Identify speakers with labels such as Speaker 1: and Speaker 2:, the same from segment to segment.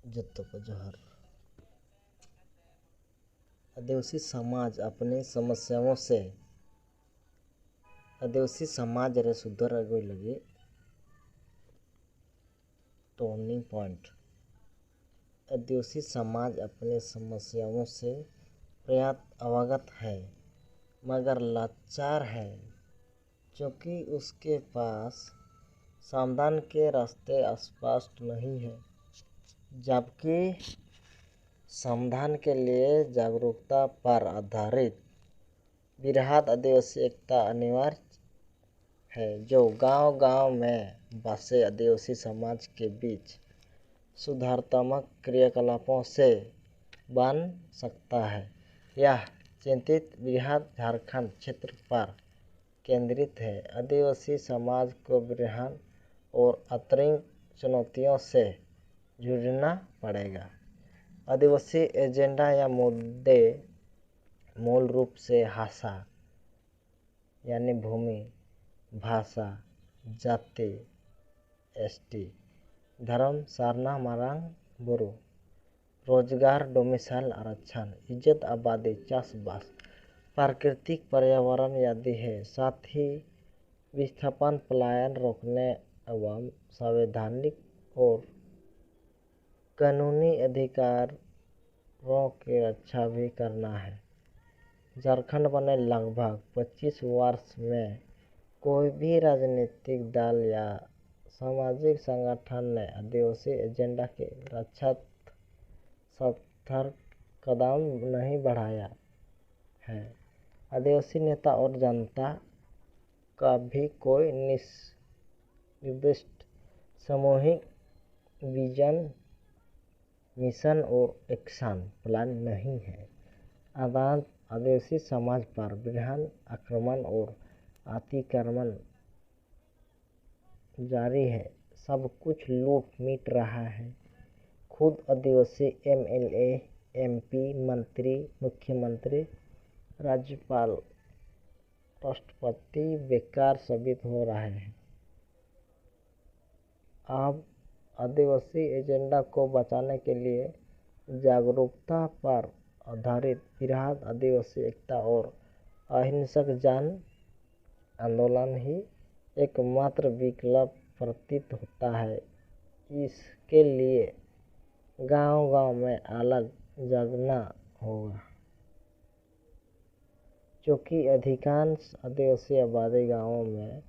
Speaker 1: जत्तो को जोहर। आदिवासी समाज अपनी समस्याओं से आदिवासी समाज रे सुधार आगुई लगी टर्निंग पॉइंट। आदिवासी समाज अपनी समस्याओं से पर्याप्त अवगत है मगर लाचार है क्योंकि उसके पास समाधान के रास्ते स्पष्ट नहीं है, जबकि समाधान के लिए जागरूकता पर आधारित वृहद आदिवासी एकता अनिवार्य है जो गांव-गांव में बसे आदिवासी समाज के बीच सुधारात्मक क्रियाकलापों से बन सकता है। यह चिंतित वृहद झारखंड क्षेत्र पर केंद्रित है। आदिवासी समाज को वृहद और अंतरिम चुनौतियों से जूझना पड़ेगा। आदिवासी एजेंडा या मुद्दे मूल रूप से भाषा यानी भूमि, भाषा, जाति, एसटी, धर्म, सारना, मारांग, बुरु, रोजगार, डोमिसाइल आरक्षण, इज्जत, आबादी, चाषबास, प्राकृतिक पर्यावरण आदि है। साथ ही विस्थापन, पलायन रोकने एवं संवैधानिक और कानूनी अधिकारों की रक्षा भी करना है। झारखंड बने लगभग 25 वर्ष में कोई भी राजनीतिक दल या सामाजिक संगठन ने आदिवासी एजेंडा की रक्षा सार्थक कदम नहीं बढ़ाया है। आदिवासी नेता और जनता का भी कोई निर्दिष्ट सामूहिक विजन, मिशन और एक्शन प्लान नहीं है। आदिवासी समाज पर वृहद आक्रमण और अतिक्रमण जारी है। सब कुछ लूट मिट रहा है। खुद आदिवासी एमएलए, एमपी, मंत्री, मुख्यमंत्री, राज्यपाल, राष्ट्रपति बेकार साबित हो रहे हैं। अब आदिवासी एजेंडा को बचाने के लिए जागरूकता पर आधारित वृहद आदिवासी एकता और अहिंसक जन आंदोलन ही एकमात्र विकल्प प्रतीत होता है। इसके लिए गांव-गांव में अलग जगना होगा, क्योंकि अधिकांश आदिवासी आबादी गांवों में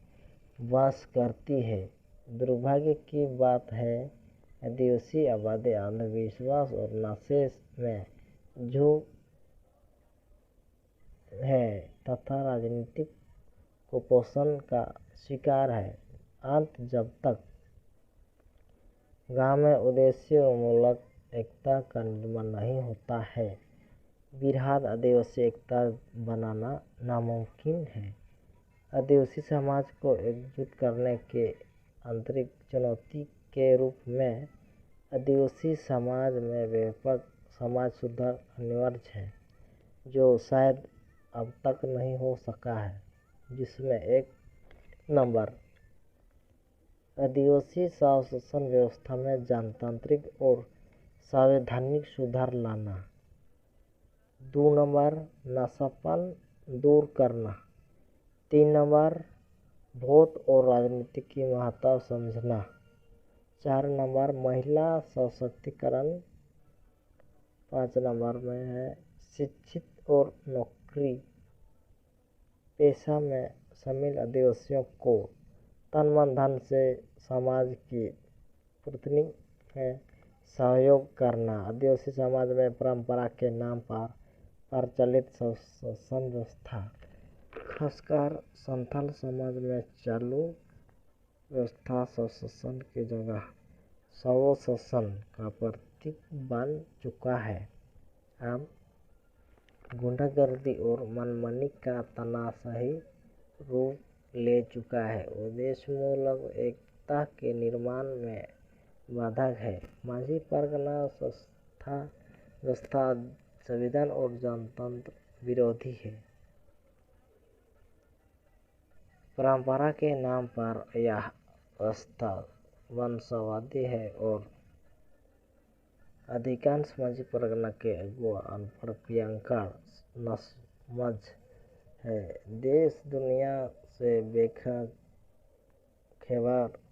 Speaker 1: वास करती है। दुर्भाग्य की बात है, आदिवासी आबादी अंधविश्वास और नशे में धूत है तथा राजनीतिक कुपोषण का शिकार है। अंत जब तक गांव में उद्देश्यमूलक एकता का निर्माण नहीं होता है, वृहद आदिवासी एकता बनाना नामुमकिन है। आदिवासी समाज को एकजुट करने के आंतरिक चुनौती के रूप में आदिवासी समाज में व्यापक समाज सुधार अनिवार्य है, जो शायद अब तक नहीं हो सका है। जिसमें 1 नंबर आदिवासी शासन व्यवस्था में जनतांत्रिक और संवैधानिक सुधार लाना। 2 नंबर नशापन दूर करना। 3 नंबर वोट और राजनीति की महत्ता समझना। 4 नंबर महिला सशक्तिकरण। 5 नंबर में है शिक्षित और नौकरी पेशा में शामिल आदिवासियों को तन मन धन से समाज की पूर्ति में सहयोग करना। आदिवासी समाज में परंपरा के नाम पर प्रचलित शासन व्यवस्था, खासकर संथाल समाज में चालू व्यवस्था शासन की जगह शव शासन का प्रतीक बन चुका है। अब गुंडागर्दी और मनमानी का तानाशाही रूप ले चुका है। उद्देश्यमूलक एकता के निर्माण में बाधक है। माझी परगना व्यवस्था संविधान और जनतंत्र विरोधी है। परंपरा के नाम पर यह व्यवस्था वंशवादी है और अधिकांश मांझी परगना के अगुआ अनपढ़ पियंकड़ नसमझ है, देश दुनिया से बेखबर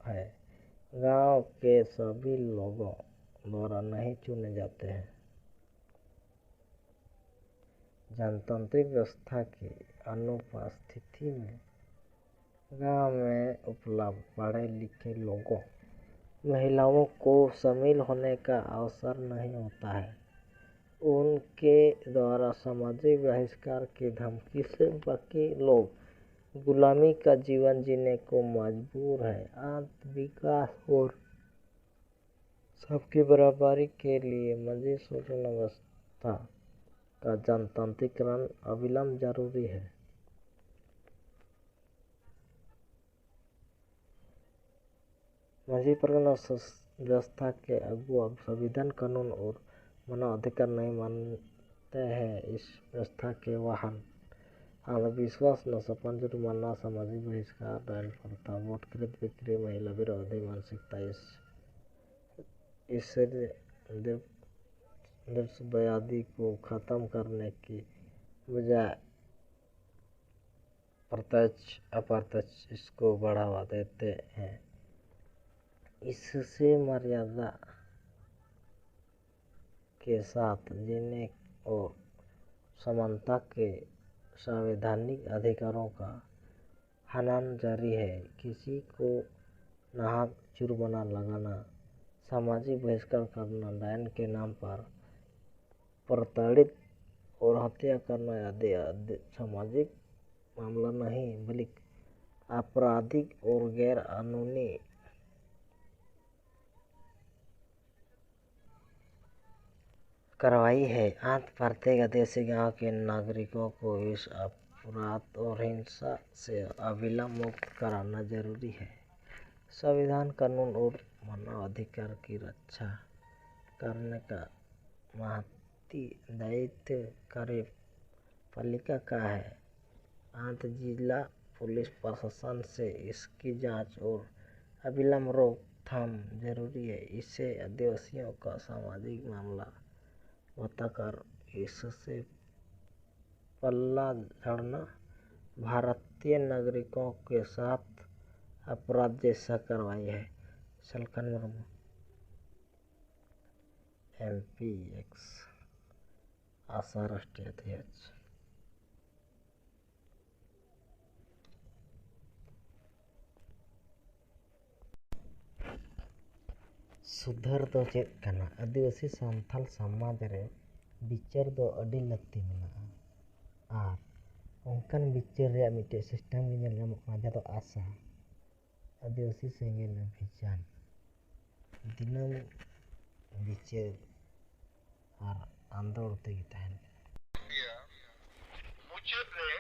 Speaker 1: है, गांव के सभी लोगों द्वारा नहीं चुने जाते हैं। जनतांत्रिक व्यवस्था की अनुपस्थिति में गांव में उपलब्ध पढ़े लिखे लोगों, महिलाओं को शामिल होने का अवसर नहीं होता है। उनके द्वारा सामाजिक बहिष्कार की धमकी से बाकी लोग गुलामी का जीवन जीने को मजबूर है। आत्म विकास और सबकी बराबरी के लिए मजीद शासन व्यवस्था का जनतांत्रिकरण अविलंब जरूरी है। मांझी परगना व्यवस्था के अगुआ संविधान, कानून और मानव अधिकार नहीं मानते हैं। इस व्यवस्था के वाहन अंधविश्वास, नशापान, जुर्माना, सामाजिक बहिष्कार, डायन प्रथा, वोट खरीद बिक्री, महिला विरोधी मानसिकता, ईश्वरीय निर्दयवादी को खत्म करने की बजाय प्रत्यक्ष अप्रत्यक्ष इसको बढ़ावा देते हैं। इससे मर्यादा के साथ जीने और समानता के संवैधानिक अधिकारों का हनन जारी है। किसी को नाहक जुर्माना लगाना, सामाजिक बहिष्कार करना, डायन के नाम पर प्रताड़ित और हत्या करना आदि सामाजिक मामला नहीं बल्कि आपराधिक और गैर कानूनी कार्रवाई है। प्रत्येक आदिवासी गांव के नागरिकों को इस अपराध और हिंसा से अविलंब मुक्त कराना जरूरी है। संविधान, कानून और मानव अधिकार की रक्षा करने का महती दायित्व कार्यपालिका का है। जिला पुलिस प्रशासन से इसकी जांच और अविलंब रोकथाम जरूरी है। इसे आदिवासियों का सामाजिक मामला बताकर इससे पल्ला झाड़ना भारतीय नागरिकों के साथ अपराध जैसा कार्रवाई है। सलखन मुर्मू, MPX आशा राष्ट्रीय अध्यक्ष। सुधार दो चेक कना आदिवासी सांथाल समाज रे विचार दो अड़ी लगती मेना और उनकन विचार रे मिटे सिस्टम गे जहाँ दो आशा आदिवासी सेंगेल अभियान दिनम विचार और आंदोलन तेगी तहन
Speaker 2: मुचद रे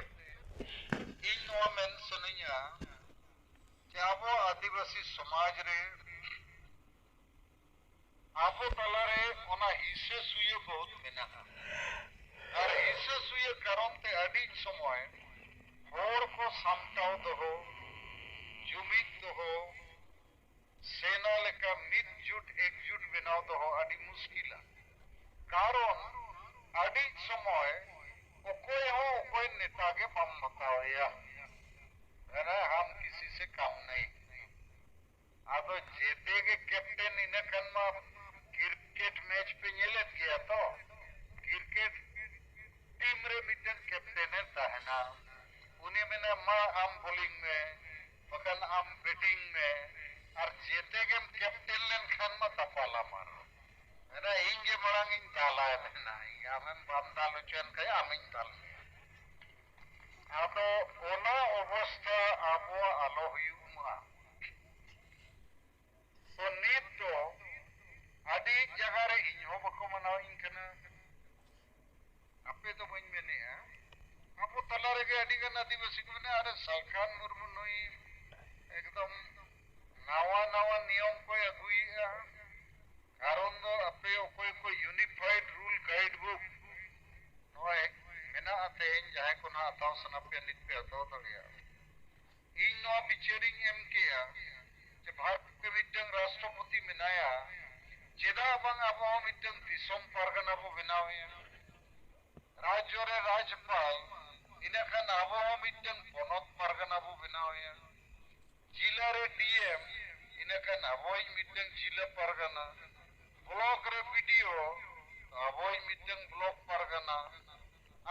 Speaker 2: इन नोआ मेन सनैया कि आबो आदिवासी समाज रे आबो तलारे ओना हिस्से सुये बहुत मेनाहा और हिस्से सुये कारण ते अड़ी समय होर को सामटाव दहो जुमित दहो सेना लेका मितजुट एकजुट बनाव दहो अड़ी मुश्किला कारण अड़ी समय कोई नेता के बम बताया हम किसी से काम नहीं अब जेते के कैप्टन इन कन्मा क्रिकेट मैच पे नेलत गया तो क्रिकेट टीम रे मिटन कैप्टन है ताहना उन्हें मैंने माँ आम बॉलिंग में बकन आम बैटिंग में और जेते के कैप्टन लेन खान मा तपाला मारो मेरा इंगे मरांग इन ताला है मैंने इंगे आमन बांधा लुचन कहे आमिन ताल आतो ओना अवस्था आबो आलो हुयुमा तो नीत तो आदि जगह रे इन्हो बको मनाव इनकना अपे तो बन मेने आपो तला रे के आदि का आदिवासी को ने अरे सलखान मुर्मू नई एकदम नावा नियम को अगुई कारण दो अपे कोई यूनिफाइड रूल गाइड बुक नोए मेना आते इन जाय को ना आताव सनपे नित पे आताव दलिया इन नो बिचेरिंग एम किया जे भारत के मिटंग राष्ट्रपति मेनाया चेदा बंग अब मिट्टन दिसोम परगना बो बनावे राज्य रे राज्यपाल इनखान अब मिट्टन पोनत परगना बो बनावे जिला रे डीएम इनखान अब मिट्टन जिला परगना ब्लॉक रे बीडीओ अब मिट्टन ब्लॉक परगना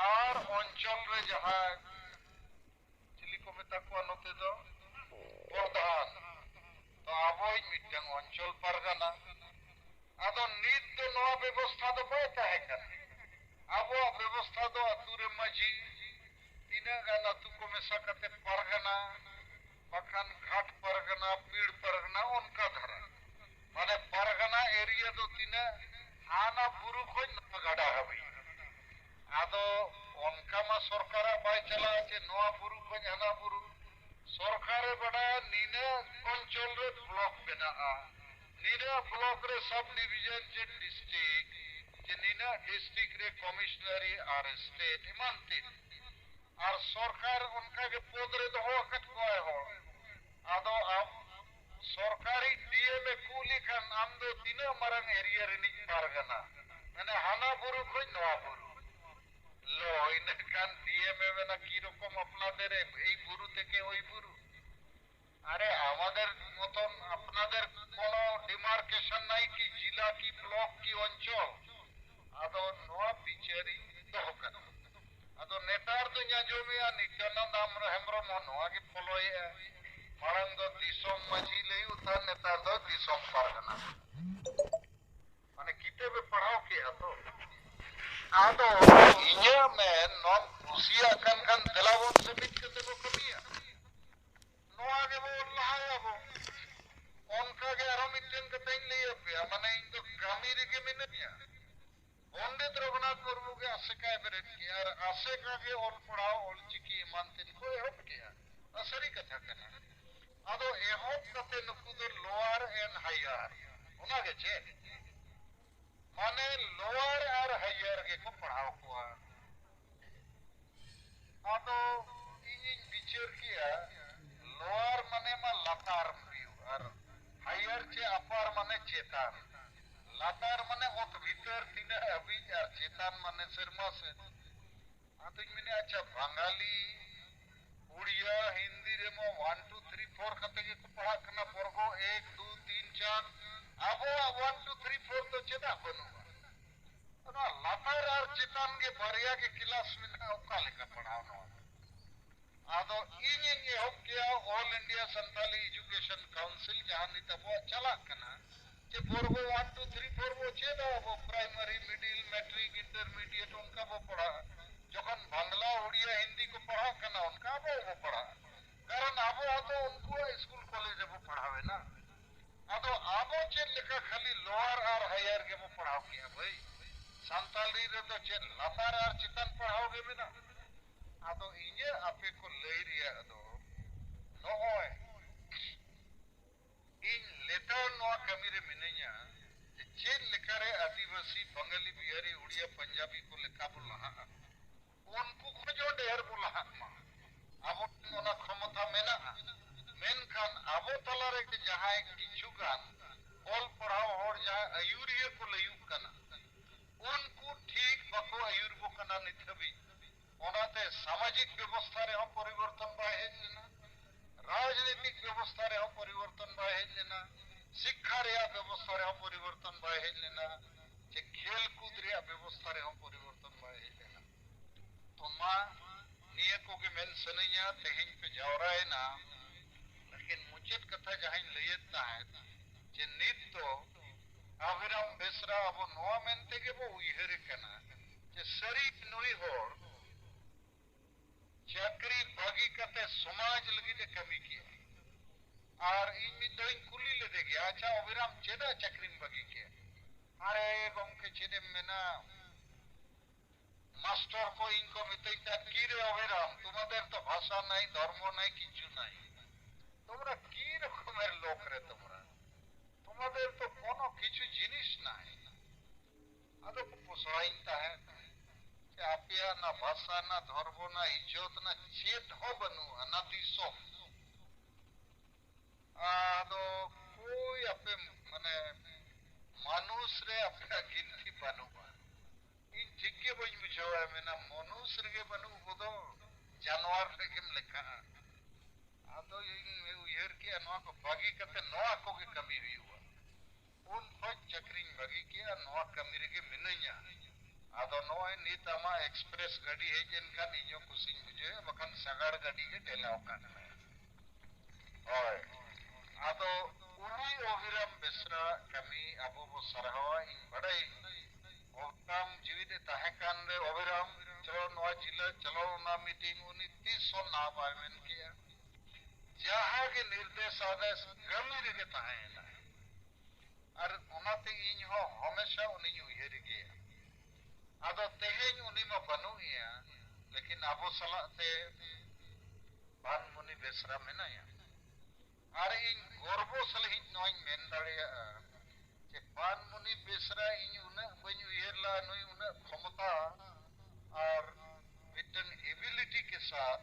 Speaker 2: और अंचल रे जहां चिली को मेता को नोते दो प्रधान तो अब मिट्टन अंचल परगना आदो नीत दो नवा व्यवस्था दो बाय ताहे कने अब व्यवस्था दो अतुरे मजी तीना गान अतु को मेसा कते परगना बखान घाट परगना पीड़ परगना उनका धरा माने परगना एरिया दो तीना आना बुरु खोज न गाडा हबी आदो उनका मा सरकार बाय चला चे नवा बुरु खोज आना बुरु सरकारे बड़ा नीने अंचल रे ब्लॉक बेना नीना ब्लॉक रे सब डिवीजन चे डिस्ट्रिक्ट चे नीना डिस्ट्रिक्ट रे कमिश्नरी और स्टेट इमानती और सरकार उनका के पद रे दो वक्त कोय हो आदो अब सरकारी डीएम कुली खान आम दो तीना मरंग एरिया रे नि पारगना माने हाना बुरु खोय नवा बुरु लो इन खान डीएम में ना की रकम আপনাদের এই বুরু থেকে ওই বুরু আরে আমাদের মতন আপনাদের কোনো ডিমার্কেশন নাই কি জেলা কি ব্লক কি অঞ্চল আদো নোয়া বিচারি দহকান আদো নেতার তো জাজমিয়া নিত্যানন্দ আমরা হেমরম নোয়া কি ফলোয়ে মারাং দো দিশম মাঝি লই উতার নেতা দো দিশম পারগনা মানে কিতাবে পড়াও কি হতো আদো ইয়া মেন নন কুসিয়া kan delawon submit kete bo kamiya noa ge bo lahaya bo onka ge aro mitten kete liye pe mane indo kamiri ge minnya Pandit Raghunath Murmu के आशिका बेरेट किया और आशिका के और पढ़ाओ और चिकी ईमानतिन को एहोप किया असरी कथा कना आदो एहोप कते नुकुदर लोअर एंड हायर उना के चे माने लोअर और हायर के को पढ़ाओ को आदो इन विचार किया लोअर माने मा लातार व्यू और हायर चे अपर माने चेतान लातार माने ओत भीतर तीना अभी और चेतान माने शर्मा से आतो मिने अच्छा बंगाली उड़िया हिंदी रे मो 1 2 3 4 कते के पढ़ा कना वर्गो 1 2 3 4 अब 1 2 3 4 तो चेता बनु ना लातार और चेतान के बरिया के क्लास में ओका लेका पढ़ावनो आदो इन हो किया all India Santali education council जहां नितबो चला कना যে পড়বো 1 2 3 4 वो चेदा वो प्राइमरी मिडिल मैट्रिक इंटरमीडिएट उनका वो पढ़ा যখন বাংলা উড়িয়া হিন্দি को पढ़ा करना उनका वो पढ़ा कारण अब तो उनको स्कूल कॉलेज वो पढ़ावे ना अब आबो चेन लिखा खाली लोअर और हायर के वो पढ़ाओ किया भाई संताली रे तो चेन लातार और चितन पढ़ाओगे भी ना अब इने आपे को ले रिया दो नोय इन लेटर नो कमीरे मिनैया चेन लेखारे आदिवासी बंगाली बिहारी उड़िया पंजाबी को लेखा बोला उनको को जो ढेर बोला मा अब ओना क्षमता मेना मेनखान अब तला रे जहां किछुगान ऑल पढ़ाओ और जहां आयुरिया को लयुक कना उनको ठीक बको आयुर को कना निथबी ओनाते सामाजिक व्यवस्था रे हम परिवर्तन बाय हेना राजनीतिक व्यवस्था रे हम परिवर्तन बाय हेना शिक्षा रे व्यवस्था रे हम परिवर्तन बाय हेना जे खेल कूद रे व्यवस्था रे हम परिवर्तन बाय हेना तो मा निये को के मेन सनैया तेहिं पे जावराय ना लेकिन मुचेत कथा जहां लयता है जे नित तो अविराम बेसरा अब नोआ मेनते के वो उइहरे कना जे सरी नुई होर चाकरी भागी कते समाज लगी दे कमी किया और इन मिदोइन कुली ले दे गया अच्छा अविराम चेदा चाकरी भागी किया अरे गमके चेदे मेना मास्टर को इनको मितैता की रे अविराम तुम्हाদের तो भाषा নাই ধর্ম নাই কিছু নাই তোমরা কি রকমের লোক রে তোমরা তোমাদের তো কোনো কিছু জিনিস নাই আদো পোষাইতা है कि आपिया ना भाषा ना धर्म ना इज्जत ना चेत हो बनू ना दिसो आदो कोई आपे माने मानुष मनुष्य रे बनु बोदो जानवर लेकिन लेखा आदो इन उयर के नवा को बागी कते नवा को के कमी हुआ उन खोज चक्रिंग बागी के नवा कमी रे के मिनैया आदो नवा नीत आमा एक्सप्रेस गाड़ी है जिनका निजो कुसिंग बुझे बखन सगाड़ गाड़ी के टेलाव कान में ओय आदो उनी ओहिराम बेसरा कमी अबो बो सरहावा इन बड़ाई ओताम जीवित ताहेकान रे ओहिराम चलो नवा जिला चलो ना मीटिंग उनी 300 ना बायमेन किया जहां के निर्देश आदेश गमी रे के ताहेना और ओनाते इन हो हमेशा उनी उयहर गया आदो तेहेन उनी मा बनुया लेकिन अबो सलाते बान मुनि बेसरा मेनाया और इन गर्व सलही नोई मेन दाड़िया जे बान मुनि बेसरा इन उना बन उयहरला नोई उना क्षमता और मिटन एबिलिटी के साथ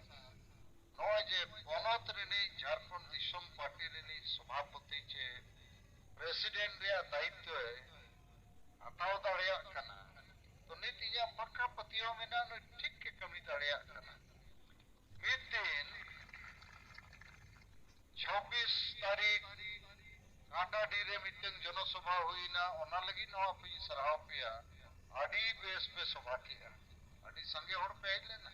Speaker 2: नोई जे बनत रेनी झारखंड दिसम पार्टी रेनी सभापति जे प्रेसिडेंट रे दायित्व हटाव दाड़िया कना तो नित इया पक्का पतियो मेना नो ठीक के कमी दाड़िया कना मिद दिन 26 तारीख कांटाडी रे मिटन जनसभा हुईना ओना लगी नो अपनी सराव पिया आडी बेस पे सभा किया आडी संगे होड़ पे आइले ना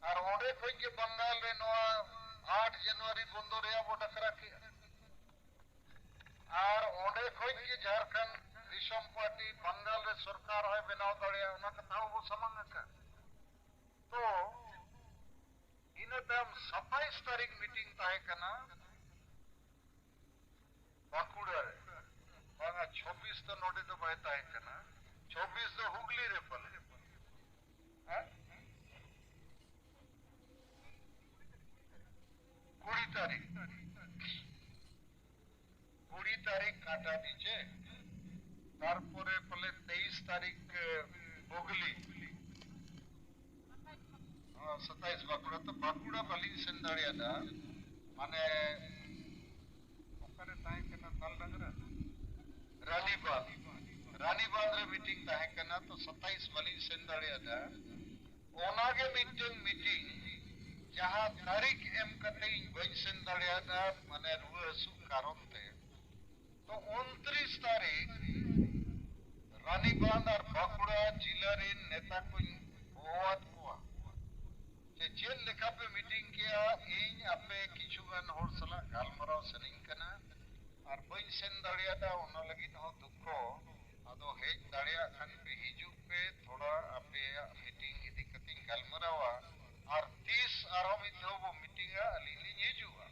Speaker 2: और ओडे खोज के बंगाल रे नो 8 जनवरी बंदो रे अब डकरा किया और ओडे खोज के झारखंड दिसम पार्टी बंगाल रे सरकार है बनाव दाड़िया ओना कथा वो समंग का तो इन तम 27 तारीख मीटिंग ताहे कना बाकुड़ा रे बागा 26 तो नोडे तो बाय ताहे कना 24 तो हुगली रे पले हैं 20 तारीख काटा दीचे तारपरे पले 23 तारीख हुगली 27 बाकुड़ा तो बाकुड़ा बाली सेंदाड़िया दा माने ओकरे ताहे कना ताल डंगरा रानीबाद रे मीटिंग ताहे कना तो 27 बाली सेंदाड़िया दा ओना के मीटिंग जहां तारीख एम कते इन बन सेंदाड़िया दा माने रुआ हसु कारण ते तो 29 तारीख रानीबाद और बाकुड़ा जिला रे नेता को होवत को चेल लेखा पे मीटिंग किया इन आपे किछुगान होर सला गालमराव सनिंग कना और बइन सेन दाड़िया दा ओना लगी हो दुखो आदो हेज दाड़िया खान पे हिजु पे थोड़ा आपे मीटिंग इदी कति गालमरावा और 30 आरो मिथो वो मीटिंग अलीली हिजुआ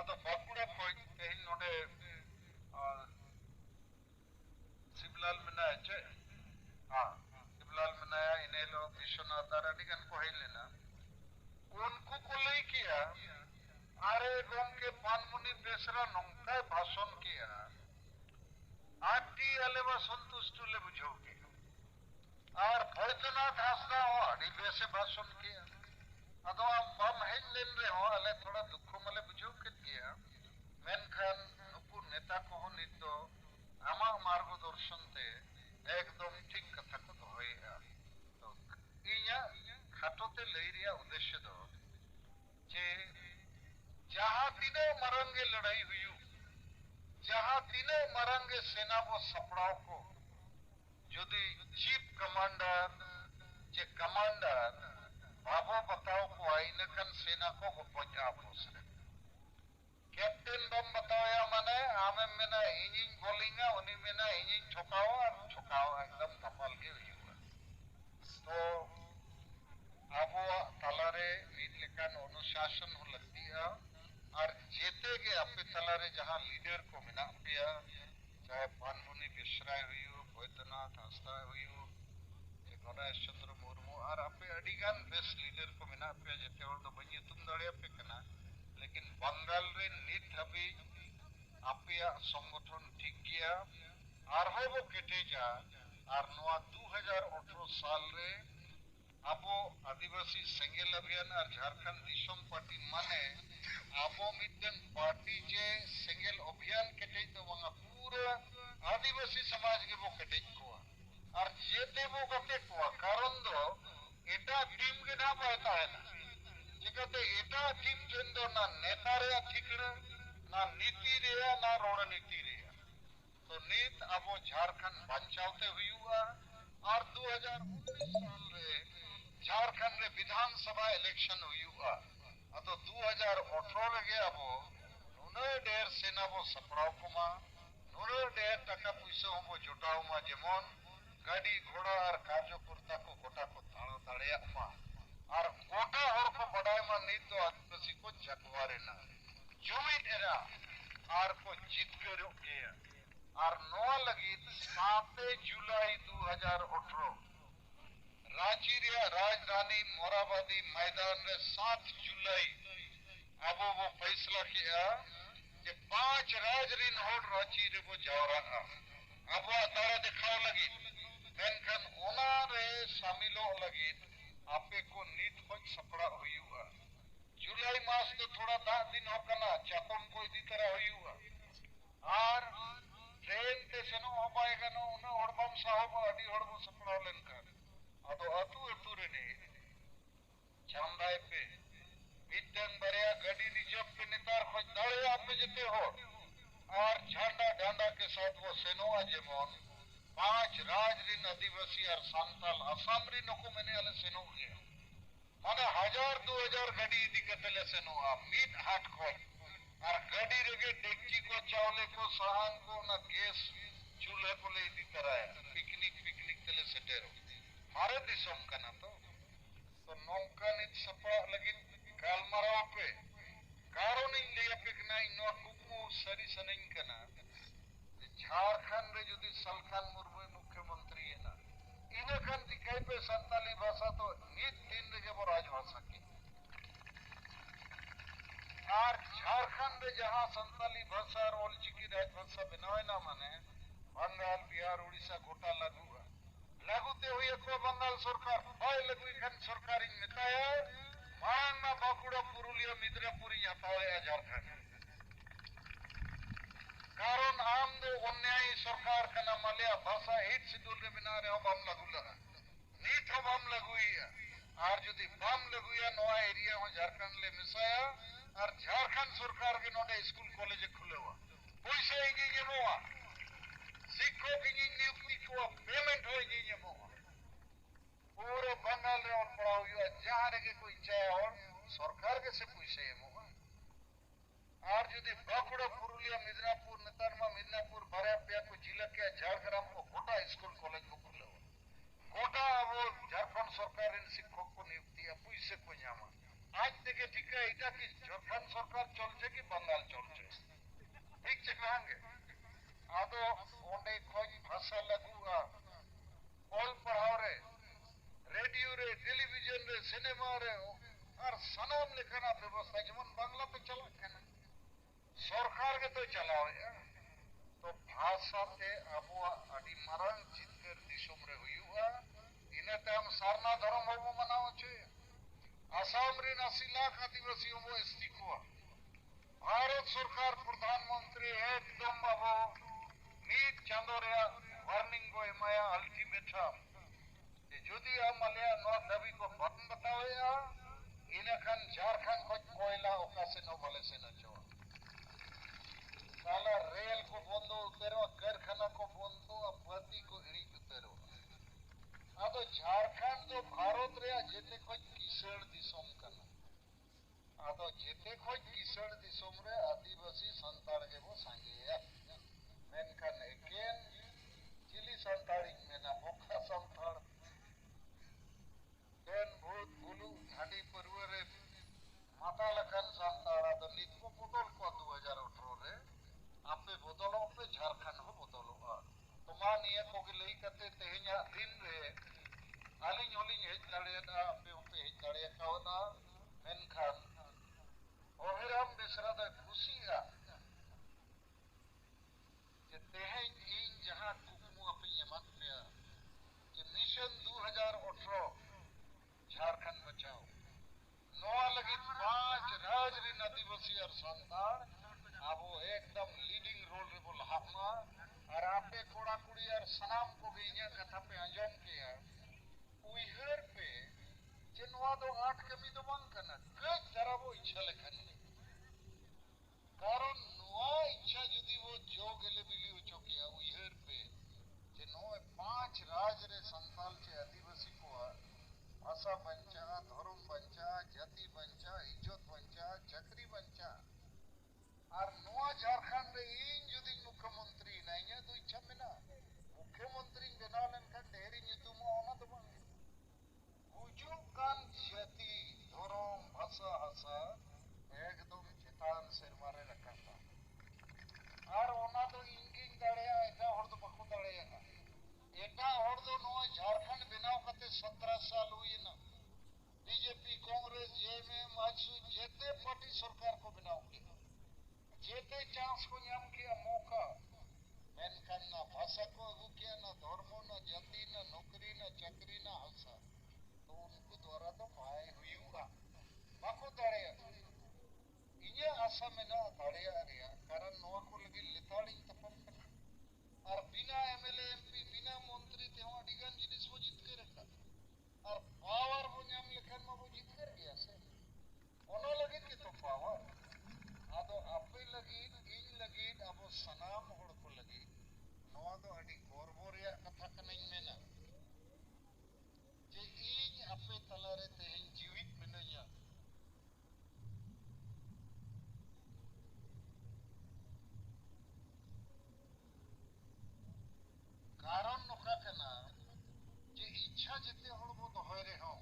Speaker 2: आदो बाकुड़ा खोज तेहिन नोडे शिवलाल मना चे हां शिवलाल मनाया इने लो विश्वनाथ आराडिगन को हेलेना उनको को ले किया अरे गोम के पानमुनि बेसरा नंका भाषण किया आटी अलेवा संतुष्ट ले बुझोगे और भोजनाथ हासना हो आड़ी बेसे भाषण किया अदो आप बम हेज लेन रे हो अले थोड़ा दुख मले बुझो के किया मेनखान नुकु नेता को नितो आमा मार्गदर्शन ते एकदम ठीक कथा को दोहया तो इया खाटोते लई रिया उद्देश्य दो जे जहां तीनों मरंगे लड़ाई हुई जहां तीनों मरंगे सेना वो सपड़ाओ को यदि चीफ कमांडर जे कमांडर बाबो बताओ को आइनकन सेना को पहुंचा पोसरे कैप्टन बम बताया माने आमे मेना इंजिन बोलिंगा उनी मेना इंजिन ठोकाओ एकदम कपाल के हुआ तो आबो तालारे मीन लेकान अनुशासन हो लगती है और जेते के अपने तालारे जहां लीडर को मिना पिया चाहे पानमुनि बेसराय हुई बैद्यनाथ हासदा हुई गणेश चंद्र मुर्मू और अपने अडिगान बेस लीडर को मिना पिया जेते और तो बनी तुम दड़िया पे कना लेकिन बंगाल रे नित हबी आपिया संगठन ठीक किया और हो वो केटेजा और नवा 2018 साल रे आबो आदिवासी सेंगेल अभियान और झारखंड दिसम पार्टी माने आबो मिटन पार्टी जे सेंगेल अभियान केटे तो वंगा पूरा आदिवासी समाज के वो केटे को और जेते वो कते को कारण दो एटा टीम के ना पाता है ना चिकाते एटा टीम ठेन दो ना नेता रे ठिकड़ा ना नीति रे ना रणनीति रे तो नीत अब झारखंड बचाते हुआ और 2019 साल रे झारखंड रे विधानसभा इलेक्शन हुआ तो 2018 गे अब नुना ढेर सेना बो सपड़ाव कुमा नुना ढेर टका पैसा बो जुटाव मा जेमन गाड़ी घोड़ा और कार्यकर्ता को गोटा को ताड़ा दाड़िया मा और गोटा हर को बड़ाई मा नीत तो आदिवासी को जगवारे ना जुमित एरा और को जीत कर गया और नवा लगित 7 जुलाई 2018 रांची रे राजधानी मोराबादी मैदान रे 7 जुलाई अब वो फैसला किया कि 5 राजरीन होड़ रांची रे वो जावरा अब वो तारा दिखाओ लगी मेनखान ओना रे शामिलों लगी आपे को नीत खोज सपड़ा हुआ जुलाई मास तो थोड़ा 10 दिन होकना चाकोन को इदी तरह हुआ और ट्रेन ते सेनो होबाएगा नो उना हड़बम साहब अडी हड़बो सपड़ा लेनकर अदो अतु अतु रे ने चांदाय पे मिटन बरिया गाड़ी रिजर्व पे नेतार खोज दड़े आप जते हो और झंडा डांडा के साथ वो सेनोआ जेमन 5 राजरीन आदिवासी और सांताल असम री नको मैंने अले सेनो गया माने 1000-2000 गाड़ी इदी कतले सेनोआ मीट हाट खोज और गाड़ी रेगे डेक्ची को चावले को साहन को ना गैस चूल्हे को ले इदी तरह है पिकनिक तले सेटेरो मारे दिसम का ना तो नौका नित सपा लगी कालमराव पे कारण इन ले पिकना इनो कुकु सरी सनइन कना झारखंड रे जुदी सलखान मुर्मू मुख्यमंत्री है ना इने खान दिखाई पे संताली भाषा तो नित दिन रे वो राजभाषा की और झारखंड में जहां संताली भाषा और ओलचिकी राजभाषा बनाए ना माने बंगाल बिहार उड़ीसा गोटा लागूते हुए को बंगाल सरकार भाई लगुई खान सरकार इन नेताया मांगना बाकुड़ा पुरुलिया मिदनापुरी जाता झारखंड कारण आम दो अन्यायी सरकार का नाम लिया भाषा हिट शेड्यूल रे बना रहे हो बम लगुला नीट हो बम लगुई और यदि बम लगुया नवा एरिया हो झारखंड ले मिसाया और झारखंड सरकार के नोटे स्कूल कॉलेज खुले हुआ पैसा इंगी जमोआ शिक्षक इंगी नियुक्ति को पेमेंट हो इंगी जमोआ पूरे बंगाल रे और पड़ा हुआ जहां रे के कोई चाहे और सरकार के से पैसा जमोआ और यदि बाकुड़ा पुरुलिया मिदनापुर नेतारमा मिदनापुर बारापिया को जिला के झारग्राम को गोटा स्कूल कॉलेज को खुले हुआ गोटा वो झारखंड सरकार इन शिक्षक को नियुक्ति है पैसे को जामा आज देखे ठीक है इटा कि झारखंड सरकार चलছে कि बंगाल चलছে ठीक से कहेंगे आदो ओंडे खोज भाषा लगुआ ऑल पढ़ाओ रे रेडियो रे टेलीविजन रे सिनेमा रे और सनाम लेखना व्यवस्था जेमन बांग्ला पे चला केना सरकार के तो चलाओ तो भाषा ते अबो अडी मारंग जितकर दिसम रे हुआ इने ते हम सारना धर्म होबो मनाओ छे आसाम रे 80 लाख आदिवासी वो इस्तीको भारत सरकार प्रधानमंत्री एकदम अब नीट चांदो रे वार्निंग को एमाया अल्टीमेट यदि हम मलया नो दाबी को बंद बताओ या इने खान झारखंड को कोयला ओका से नो भले से न चो साला रेल को बंदो उतरो कारखाना को बंदो अपती को इड़ी उतरो अब झारखंड तो भारत रे जेते को किशोर दिसम कना आदो जेते को किशोर दिसम रे आदिवासी संताड़ के वो सांगे मेनखान एकेन चिली संताड़ी मेना ओखा संताड़ देन भूत गुलू घाटी परवरे माता लखन संताड़ा तो निको पुटल को 2018 रे आपे बदलो पे झारखंड हो बदलो तो मान ये को के लई कते तेहኛ दिन रे आलिंग होलिंग हेज दाड़ेना आपे ओपे हेज दाड़े कावना मेनखान ओहिराम बेसरा दा खुशिया जे तेहñ इन जहां कुकमु आपे यमन पे जे मिशन 2018 झारखंड बचाओ नवा लगी 5 राजरी आदिवासी और संतान अब वो एकदम लीडिंग रोल रे बोल हामा और आपे कोड़ा कुड़ी और सनाम को भी इन्हें कथा पे अंजाम किया उइहर पे जे नोआ दो आठ कमी दो बांग कना कई जरा वो इच्छा लेखन ने कारण नोआ इच्छा जुदी वो जो गेले बिली उचो किया उयहर पे जे नोए पांच राज रे संताल चे आदिवासी को भाषा बंचा धर्म बंचा जाति बंचा इज्जत बंचा चाकरी बंचा और नोआ झारखंड रे इन जुदी मुख्यमंत्री नहीं तो इच्छा में ना मुख्यमंत्री बेना लेनखान ढेरी nyutum ona do bang गुजुब कान जाति धर्म भाषा हसा एकदम चेतान सेरमारे रखता और ओना दो इंगिंग दाड़ेया एटा हर दो बको दाड़ेया एटा हर दो नोआ झारखंड बनाव कते 17 साल हुई ना बीजेपी कांग्रेस जेएमएम आजसू जेते पार्टी सरकार को बनाव किया जेते चांस को नाम किया मौका मेनखान ना भाषा को अगू किया ना धर्म ना जाति ना नौकरी ना चाकरी ना हसा तो उनको द्वारा तो माय हुआ बाको दाड़ेया इन्हें आशा में ना दाड़ेया रिया कारण नोआ को लगी लेताड़ी तपम करना और बिना एमएलए एमपी बिना मंत्री ते वहां डिगन जिनिस वो जीत के रखा और पावर वो नाम लेखन में वो जीत कर गया से ono lagi ki to power ado ape lagi in lagi abo sanam hor ko lagi noa do adi gorbo reya katha kanain mena je in ape talare tehin जीवित minanya कारण नोका कना जे इच्छा जिते हर वो दोहय रे हो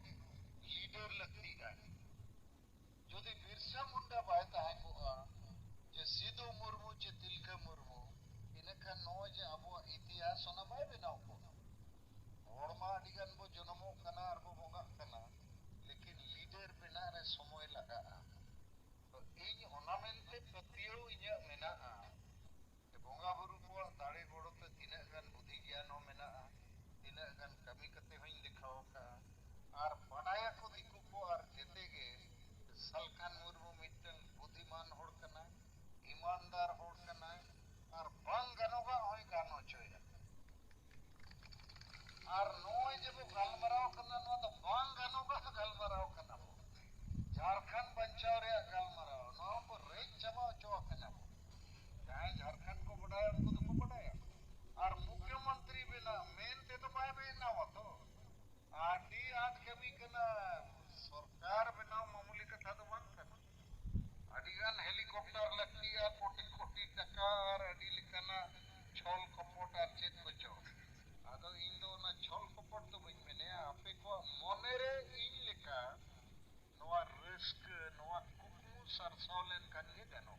Speaker 2: लीडर लगती है যদি बिरसा मुंडा बाय ताहे को जे सिदो मुर्मू चे तिलका मुर्मू इनका नो जे अबो इतिहास ओना बाय बनाव को हड़मा अडिगन बो जन्मो कना और बो बोंगा कना लेकिन लीडर बना रे समय लगा तो इन ओना मेनते पतियो इnya मेना जे बोंगा बुरु को दाड़े गोड़ो ते तिना गन बुद्धि ज्ञान हो मेना तिना गन कमी कते होइन दिखाओ का और बड़ाया को दिकु को और जेते गे सलखान मुर्मू मिटन बुद्धिमान होड़ कना ईमानदार होड़ कना और बंग गनोगा होय गानो चोया और नोय जे वो गलमराव कना नो तो बंग गनोगा गलमराव कना झारखंड बंचाव रे गलमराव नो को रेच चबा चो कना जहां झारखंड को बढ़ाया उनको तो बढ़ाया और मुख्यमंत्री बिना मेन ते तो बाय ना हो तो आडी आठ कमी कना सरकार बनाव मामूली कथा तो बंद करना अडिगान हेलीकॉप्टर लगती है कोटि कोटि टका और अडी लिखना छल कपट और चेत बचो आदो इन दो ना छल कपट तो बइन मेने आपे को मोनेरे इन लिखा नोआ रिस्क नोआ कुकमु सरसौलेन कनगे गनो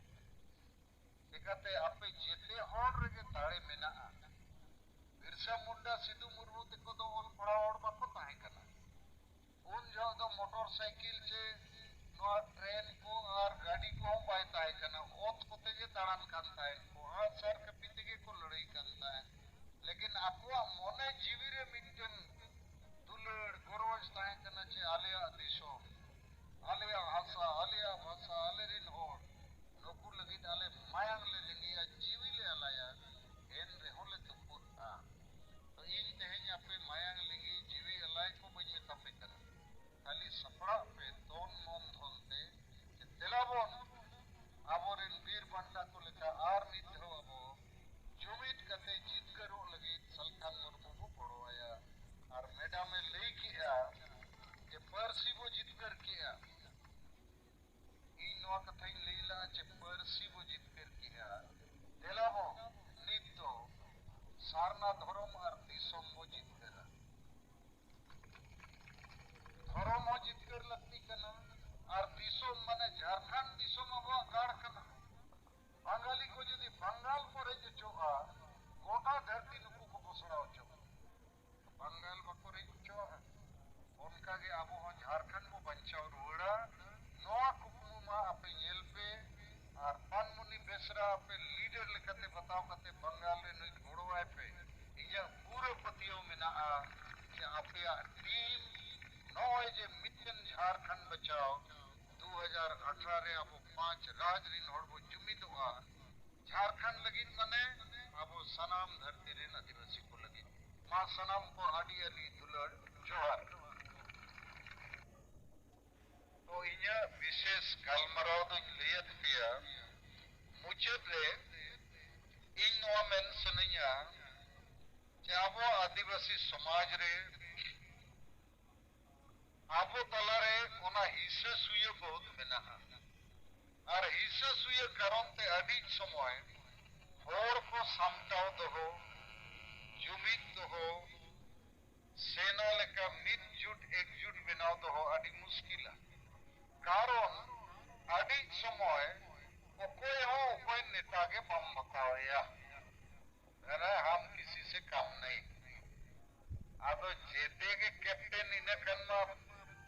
Speaker 2: लेकाते आपे जेते हॉड रगे दाड़े मेना बिरसा मुंडा सिद्धू मुर्मू तक तो ओल पड़ा और बाको ताहे कना उन जो तो मोटरसाइकिल से नोआ ट्रेन को और गाड़ी को बाय ताहे कना ओत कोते जे दाड़ान कांता है को हां सर कपिते के को लड़ाई कांता है लेकिन आपको मोने जीवी रे मिटन दुलड़ गोरवज ताहे कना चे आलिया दिशो आलिया भाषा आलिया भाषा आलेरिन होड़ नोकु लगी आले मायांग ले लिया जीवी ले आलाया एन रे होले तो पुता तो इन तेहन आपे मायांग लगी जीवी अलाय को बइन में तपे करा खाली सपड़ा पे तोन मन धोनते जे तेलाबोन आबोरेन वीर बंटा को लेका आर नित हो अबो जुमित कते जीत करो लगी सलखान मुर्मू को पड़ो आया और मैडम में ले किया जे परसी वो जीत कर किया इन नोआ कथाइन लेला जे परसी वो जीत कर किया तेलाबो नित तो सारना धर्म और दिसम वो जीत करा धर्म हो जीत कर लगती कना और दिसम माने झारखंड दिसम अब गाड़ कना बंगाली को यदि बंगाल पर जो चोआ गोटा धरती नुकु को बसड़ाओ चो बंगाल बको रे चो उनका के अब हो झारखंड को बंचाओ रोड़ा नोआ कुकमु मा आपे येल पे और पानमुनि बेसरा आपे लीडर लिखते बताओ कते बंगाल रे नुई घोड़ो आए पे इया पूरे पतियों में ना कि आपे टीम नोए जे मिशन झारखंड बचाओ 2018 रे अब 5 राज रिन होड़बो जुमित हुआ झारखंड लगी मने अब सनाम धरती रे आदिवासी को लगी मां सनाम को आडी अली दुलड़ जोहर तो इन्या विशेष गालमाराव दो लैयत पिया मुचाद रे इन नोआ मेन सनैया जे आबो आदिवासी समाज रे आबो तलारे ओना हिस्सा सुय बहुत मेनाहा और हिस्सा सुय कारण ते अडी समय होर को सामटाव दहो जुमिद दहो सेना लेका मिदजुट एकजुट बनाव दहो अडी मुश्किला कारण अडी समय कोई नेता के बम बताया अरे हम किसी से कम नहीं अब जेते के कैप्टन इन कन्मा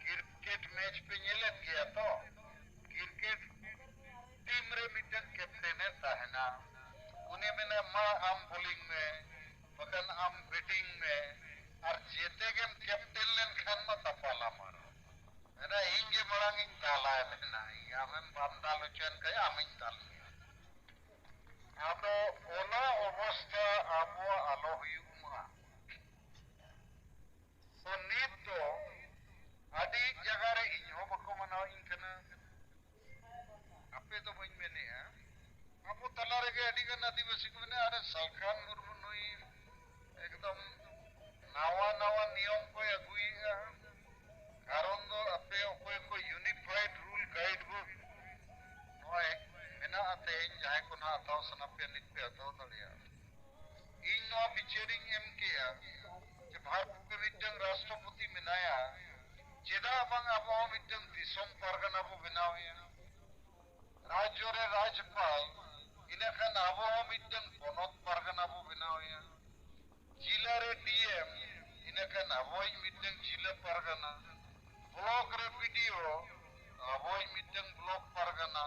Speaker 2: क्रिकेट मैच पे नेलत गया तो क्रिकेट टीम रे मिटन कैप्टन है ताहना उन्हें मैंने माँ आम बॉलिंग में बकन आम बैटिंग में और जेते के कैप्टन लेन खान में तपाला मारो मेरा इंगे मरांग इंग ताला है मैंने आमें बांधालोचन कहे आमिं ताल आदो ओना अवस्था आबो आलो हुयुमा तो नीत तो आदि जगह रे इन्हो बको मनाव इनकना आपे तो बन मेने है आपो तला रे के आदि का आदिवासी को मैंने अरे सलखान मुर्मू नुई एकदम नावा नावा नियम को अगुई कारण दो आपे कोई कोई यूनिफाइड रूल गाइड बुक नोए मेना आते इन जाए को ना आताओ सनापे नित पे आताओ दलिया इन नोआ बिचेरिंग एम किया जे भारत के मिटन राष्ट्रपति मेनाया जेदा बंग आबो मिटन दिसोम परगना बो बनावया राज्य रे राज्यपाल इने खान आबो मिटन बनत परगना बो बनावया जिला रे डीएम इने खान आबो मिटन जिला परगना ब्लॉक रे पीडीओ आबो मिटन ब्लॉक परगना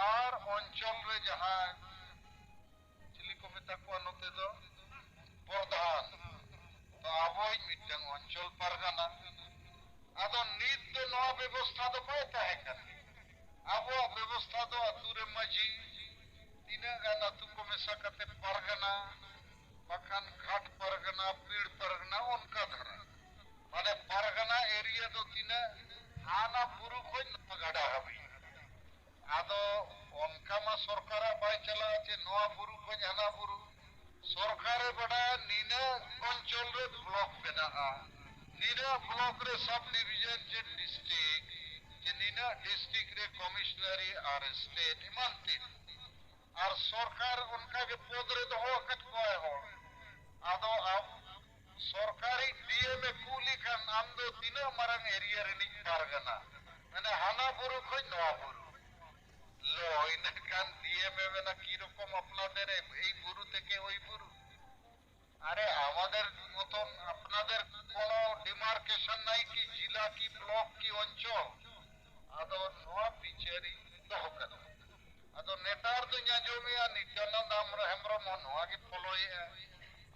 Speaker 2: और अंचल रे जहां चिली को मेता को नोते दो प्रधान तो आबो मिटन अंचल परगना आदो नीत दो नवा व्यवस्था दो पाता है खाली आबो व्यवस्था दो अतुरे मजी तीना गाना तुको मेसा कते परगना बखान घाट परगना पीड़ परगना उनका धरा माने परगना एरिया दो तीना आना बुरु को नगड़ा हबी आदो उनका मा सरकारा बाय चला चे नवा बुरु को जाना बुरु सरकारे बड़ा नीना अंचल रे ब्लॉक बेना नीना ब्लॉक रे सब डिवीजन जे डिस्ट्रिक्ट जे नीना डिस्ट्रिक्ट रे कमिश्नरी और स्टेट इमानती और सरकार उनका के पद रे दो कट कोय हो आदो अब सरकारी डीए में कूली का नाम दो तीना मरंग एरिया रे नि परगना माने हाना बुरु को नवा बुरु लो इन कान डीए में वेना की रकम अपना दे रे এই বুরু থেকে ওই বুরু আরে আমাদের মতন আপনাদের কোনো ডিমার্কেশন নাই কি জেলা কি ব্লক কি অঞ্চল আদো নোয়া বিচারি দহকান আদো নেতার তো ᱧᱟᱡᱚᱢᱮᱭᱟ নিত্যানন্দ হেমব্রম নোয়া কি ফলোয়ে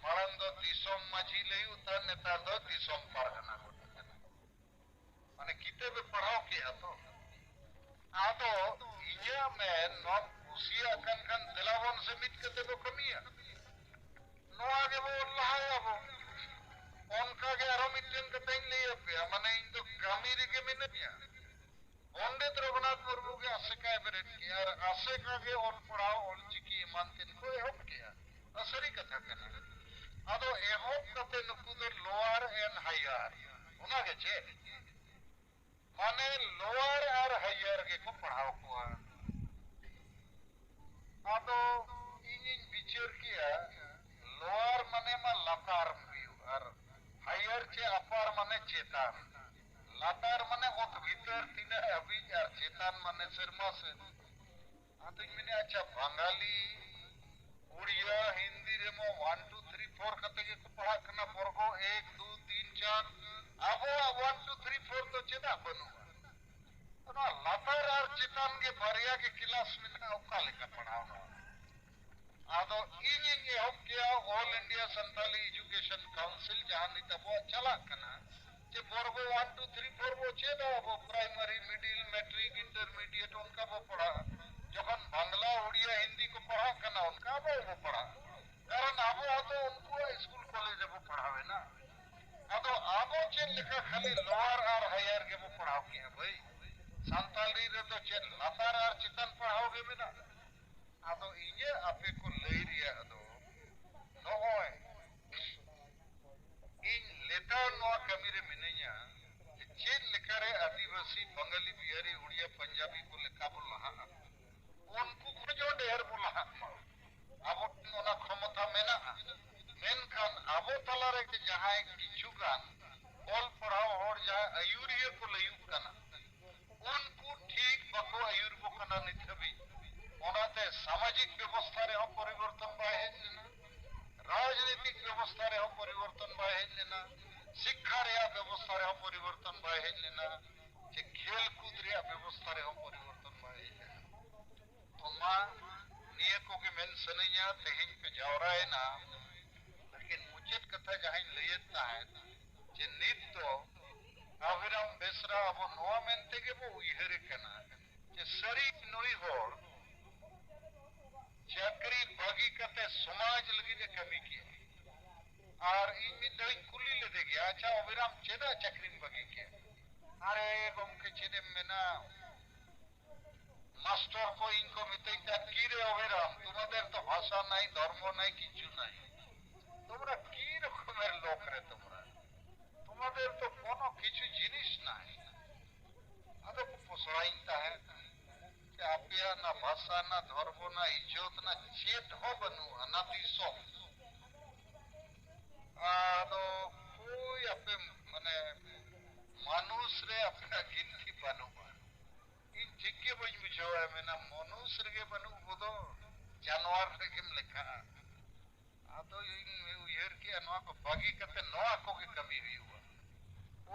Speaker 2: মারাং দো দিশম মাঝি লই উতার নেতা দো দিশম পারগানা মানে কিতাবে পড়াও কি আতো आदो इन्या में नॉन कुसिया कन दिलावन से मिट के तो कमिया नो आगे वो लहाया वो उनका के आरो मिटन के तइन ले पे माने इन तो कामी रे के मिनया पंडित रघुनाथ मुर्मू के आशिका बेरेट के यार आशिका के और पढ़ाओ और चिकी मानतिन को एहब किया असरी कथा करना आदो एहब कते नुकु दो लोअर एंड हायर उना के चे माने लोअर और हायर के को पढ़ाओ को आदो इन विचार किया लोअर माने मा लातार हुई और हायर चे अपार माने चेतान लातार माने ओत भीतर तीना अभी यार चेतान माने शर्मा से आतो मैंने अच्छा बंगाली उड़िया हिंदी रे मो 1 2 3 4 कते के पढ़ा करना वर्गो 1 2 3 4 आबो 1 2 3 4 तो चेता बनुआ तो लातार और चेतान के बारिया के क्लास में ना ओका लेका पढ़ाओ आदो इन ये हो क्या all India Santali education council जहां नितबो चला कना जे वर्गो 1 2 3 4 वो चेदा वो प्राइमरी मिडिल मैट्रिक इंटरमीडिएट उनका वो पढ़ा जखन बांग्ला उड़िया हिंदी को पढ़ा कना उनका वो पढ़ा कारण आबो तो उनको स्कूल कॉलेज वो पढ़ावे ना आदो आबो चे लिखा खाली लोअर और हायर के वो पढ़ाओ के भाई चेद लातार आर चितान पढ़ाओ गे मेना आदो इnye आपे को लई रिया आदो नोय इन लेता नो कमी रे मिनैया चेद लेकारे आदिवासी बंगाली बिहारी उड़िया पंजाबी को लेखा बोल लहा उनको को जो ढेर बोल लहा आबो ओना क्षमता मेना मेनखान आबो तला रे जहां किछु गान ऑल पढ़ाओ और जहां आयुरिया को लयुक कना उनको ठीक बको आयुर को कना निथबी ओनाते सामाजिक व्यवस्था रे हम परिवर्तन बाय हेजना राजनीतिक व्यवस्था रे हम परिवर्तन बाय हेजना शिक्षा रे व्यवस्था रे हम परिवर्तन बाय हेजना जे खेल कूद रे व्यवस्था रे हम परिवर्तन बाय हेजना तो मा निये को के मेन सनैया तेहिन पे जावराए ना लेकिन मुचेत कथा जहां लयता है जे नित तो अविराम बेसरा अब नोआ मेनते के वो उयहरे कना जे सरी नोई होर चाकरी बागी कते समाज लगी दे कमी की और इन में दई कुली ले दे गया अच्छा अविराम चेदा चाकरी बागी के अरे गमके चेदे मेना मास्टर को इनको मितैता की रे अविराम तुम्हाদের तो भाषा নাই ধর্ম নাই কিছু নাই তোমরা কি রকমের লোক রে তোমরা তোমাদের তো কোনো কিছু জিনিস নাই আদো পোষাইতা है कि आपिया ना भाषा ना धर्म ना इज्जत ना चेत हो बनू अनादि सो आदो कोई आपे माने मानुष रे अपना गिनती बनू इन जिके बज बुझो है मेना मनुष्य रे बनू बोदो जानवर रे केम लेखा आदो इन उयर के अनवा को बागी करते नवा को के कमी हुई हुआ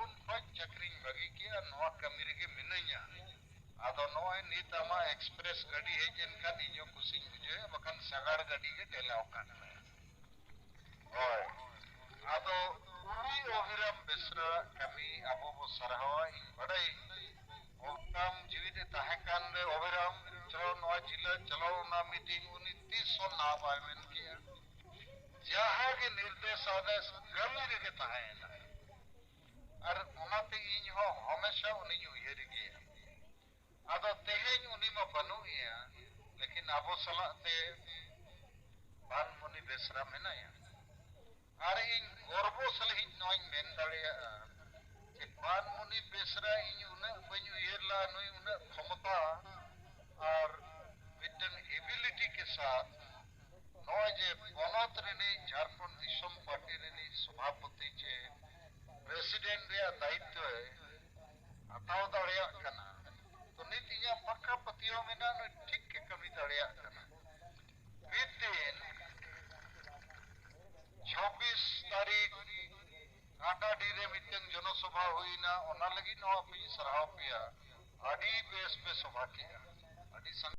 Speaker 2: उन फज चक्रिंग बागी के नवा कमी रे के मिनैया आदो नोय नीतमा एक्सप्रेस गाड़ी है जिनका निजो कुसिंग बुझे बकन सगाड़ गाड़ी के टेलाव कान ओय आदो उनी ओहिराम बेसरा कमी अबो बो सरहवा इन बड़ाई ओकाम जीवित ताहकान रे ओहिराम चलो नोआ जिला चलो ना मीटिंग उनी 300 ना बायमेन किया जहां के निर्देश आदेश गमी रे के ताहेना और ओनाते इन हो हमेशा उनी उयरी गया आदो तेहेन उनी मा बनुया लेकिन आबो सलाते बान मुनि बेसरा मेनाया अरे इन गर्वो सलहिन नोय मेन दाड़िया जे बान मुनि बेसरा इन उना बनु येरला नोय उना क्षमता और मिटन एबिलिटी के साथ नोय जे बनत रेनी झारखंड दिसम पार्टी रेनी सभापति जे प्रेसिडेंट रे दायित्व है हटाव दाड़िया कना तो नित इया पक्का पतियों में ना ठीक के कमी दाड़िया कना विदिन 26 तारीख काटाडी रे मिटन जनसभा हुई ना ओना लगी नो अपनी सराव पिया आडी बेस पे सभा किया आडी